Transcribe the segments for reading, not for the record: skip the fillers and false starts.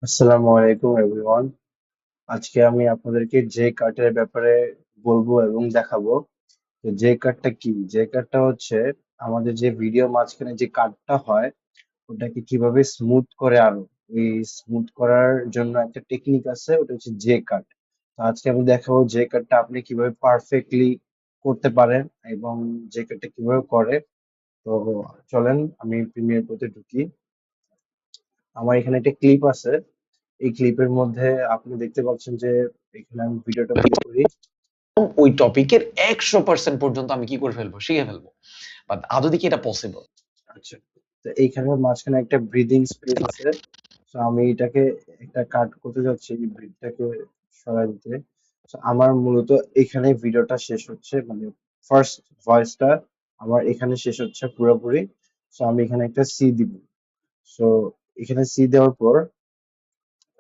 আসসালামু আলাইকুম এভরিওয়ান। আজকে আমি আপনাদেরকে জে কার্টের ব্যাপারে বলবো এবং দেখাবো। তো জে কার্ডটা কি? জে কার্ডটা হচ্ছে আমাদের যে ভিডিও মাঝখানে যে কাটটা হয় ওটাকে কিভাবে স্মুথ করে আরো এই স্মুথ করার জন্য একটা টেকনিক আছে, ওটা হচ্ছে জে কাট। তো আজকে আমি দেখাবো জে কাটটা আপনি কিভাবে পারফেক্টলি করতে পারেন এবং জে কাটটা কিভাবে করে। তো চলেন আমি প্রিমিয়ার প্রতে ঢুকি। আমার এখানে একটা ক্লিপ আছে। এই ক্লিপের মধ্যে আপনি দেখতে পাচ্ছেন যে এখানে আমি ভিডিওটা প্লে করি। ওই টপিকের 100% পর্যন্ত আমি কি করে ফেলবো, শিখে ফেলবো। বাট আদৌ কি এটা পসিবল? আচ্ছা, তো এইখানে মাঝখানে একটা ব্রিদিং স্পেস আছে। তো আমি এটাকে একটা কাট করতে যাচ্ছি, এই ব্রিথটাকে সরাই দিতে। তো আমার মূলত এখানে ভিডিওটা শেষ হচ্ছে, মানে ফার্স্ট ভয়েসটা আমার এখানে শেষ হচ্ছে পুরোপুরি। তো আমি এখানে একটা সি দিব। সো এখানে সি দেওয়ার পর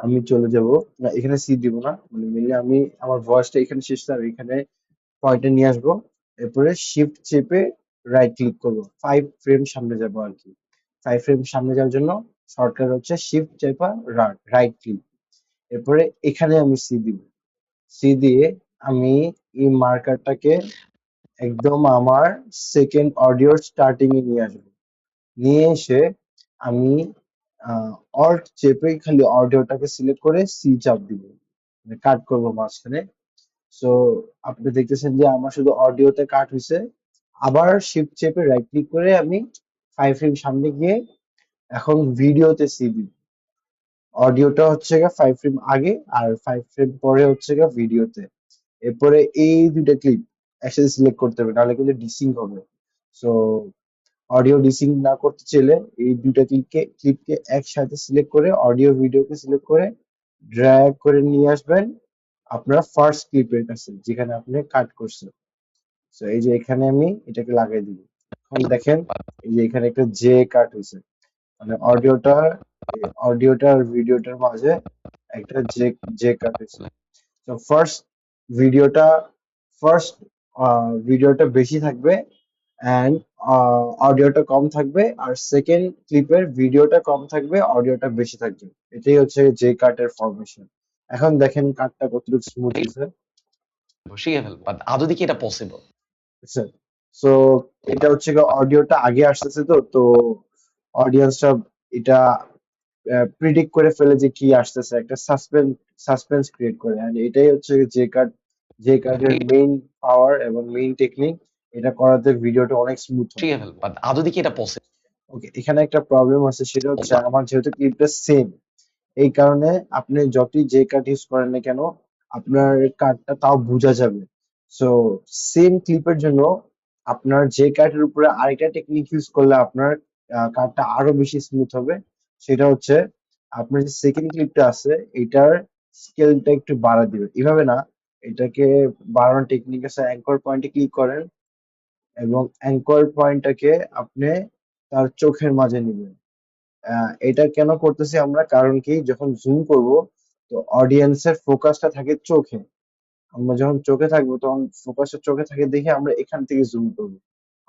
আমি চলে যাব, না এখানে সি দিব না, মানে মেনলি আমি আমার ভয়েসটা এখানে শেষ আর এখানে পয়েন্টে নিয়ে আসবো। এরপরে শিফট চেপে রাইট ক্লিক করবো, 5 ফ্রেম সামনে যাবো আর কি। 5 ফ্রেম সামনে যাওয়ার জন্য শর্টকাট হচ্ছে শিফট চেপা রাইট ক্লিক। এরপরে এখানে আমি সি দিব। সি দিয়ে আমি এই মার্কারটাকে একদম আমার সেকেন্ড অডিওর স্টার্টিং এ নিয়ে আসবো। নিয়ে এসে আমি অল্ট চেপে খালি অডিওটাকে সিলেক্ট করে সি চাপ দিব, মানে কাট করবো মাঝখানে। সো আপনি দেখতেছেন যে আমার শুধু অডিওতে কাট হয়েছে। আবার শিফট চেপে রাইট ক্লিক করে আমি 5 ফ্রেম সামনে গিয়ে এখন ভিডিওতে সি দিব। অডিওটা হচ্ছে গিয়ে 5 ফ্রেম আগে আর 5 ফ্রেম পরে হচ্ছে গিয়ে ভিডিওতে। এরপরে এই দুইটা ক্লিপ একসাথে সিলেক্ট করতে হবে, নাহলে কিন্তু ডিসিং হবে। সো অডিও ডিসিং না করতে চাইলে এই দুইটা ক্লিপকে একসাথে সিলেক্ট করে অডিও ভিডিওকে সিলেক্ট করে ড্র্যাগ করে নিয়ে আসবেন আপনার ফার্স্ট ক্লিপের কাছে যেখানে আপনি কাট করছেন। তো এই যে এখানে আমি এটাকে লাগাই দিব। এখন দেখেন এই যে এখানে একটা জে কাট হয়েছে, মানে অডিওটা আর ভিডিওটার মাঝে একটা জে জে কাট হয়েছে। তো ভিডিওটা ফার্স্ট ভিডিওটা বেশি থাকবে অ্যান্ড অডিওটা কম থাকবে, আর সেকেন্ড ক্লিপের ভিডিওটা কম থাকবে, অডিওটা বেশি থাকবে। এটাই হচ্ছে জে কাটের ফরমেশন। এখন দেখেন কাটটা কতটুকু স্মুথ হয়েছে। শিখে ফেলবো। বাট আদৌ কি এটা পসিবল? বুঝছেন? সো এটা হচ্ছে গিয়ে অডিওটা আগে আসতেছে, তো অডিয়েন্সটা এটা প্রিডিক্ট করে ফেলে যে কি আসতেছে, একটা সাসপেন্স ক্রিয়েট করে। and এটাই হচ্ছে যে কার্ডের মেইন পাওয়ার এবং মেইন টেকনিক। এটা করাতে ভিডিওটা অনেক স্মুথ হয়। শিখে ফেলবো। বাট আদৌ কি এটা পসিবল? ওকে, এখানে একটা প্রবলেম আছে, সেটা হচ্ছে আমার যেহেতু ক্লিপটা সেম, এই কারণে আপনি যতই যে কার্ড ইউজ করেন না কেন আপনার কার্ডটা তাও বোঝা যাবে। সো সেম ক্লিপের জন্য আপনার যে কার্ডের উপরে আরেকটা টেকনিক ইউজ করলে আপনার কার্ডটা আরো বেশি স্মুথ হবে। সেটা হচ্ছে আপনার যে সেকেন্ড ক্লিপটা আছে এটার স্কেলটা একটু বাড়া দিবে, এভাবে না, এটাকে বাড়ানোর টেকনিক আছে। অ্যাঙ্কর পয়েন্টে ক্লিক করেন এবং অ্যাঙ্কর পয়েন্টটাকে আপনি তার চোখের মাঝে নিবেন। এটা কেন করতেছি আমরা, কারণ কি যখন জুম করব তো অডিয়েন্সের ফোকাসটা থাকে চোখে। আমরা যখন চোখে থাকবো তখন ফোকাসটা চোখে থাকে দেখে আমরা এখান থেকে জুম করবো।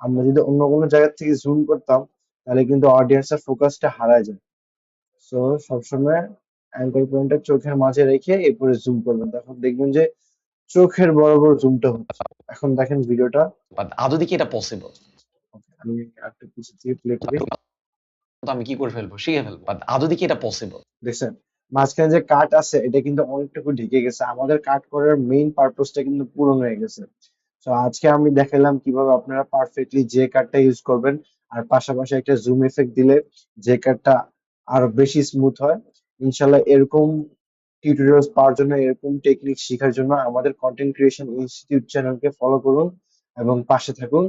আমরা যদি অন্য কোনো জায়গা থেকে জুম করতাম তাহলে কিন্তু অডিয়েন্সের ফোকাসটা হারায় যায়। সো সবসময় অ্যাঙ্কর পয়েন্টটা চোখের মাঝে রেখে এরপরে জুম করবেন, তখন দেখবেন যে চোখের বরাবর জুমটা হচ্ছে। এখন দেখেন ভিডিওটা। বাট আদৌ কি এটা পসিবল? আমি একটা কিছু দিয়ে প্লে করি। আমি কি করে ফেলবো, শিখে ফেলবো। বাট আদৌ কি এটা পসিবল? দেখছেন মাঝখানে যে কাট আছে এটা কিন্তু অনেকটুকু ঢেকে গেছে, আমাদের কাট করার মেইন পারপোজটা কিন্তু পূরণ হয়ে গেছে। তো আজকে আমি দেখালাম কিভাবে আপনারা পারফেক্টলি যে কাটটা ইউজ করবেন, আর পাশাপাশি একটা জুম এফেক্ট দিলে যে কাটটা আরো বেশি স্মুথ হয়। ইনশাল্লাহ এরকম টিউটোরিয়ালস পাওয়ার জন্য, এরকম টেকনিক শেখার জন্য আমাদের কন্টেন্ট ক্রিয়েশন ইনস্টিটিউট চ্যানেলকে ফলো করুন এবং পাশে থাকুন।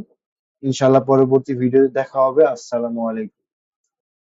ইনশাল্লাহ পরবর্তী ভিডিওতে দেখা হবে। আসসালামু আলাইকুম।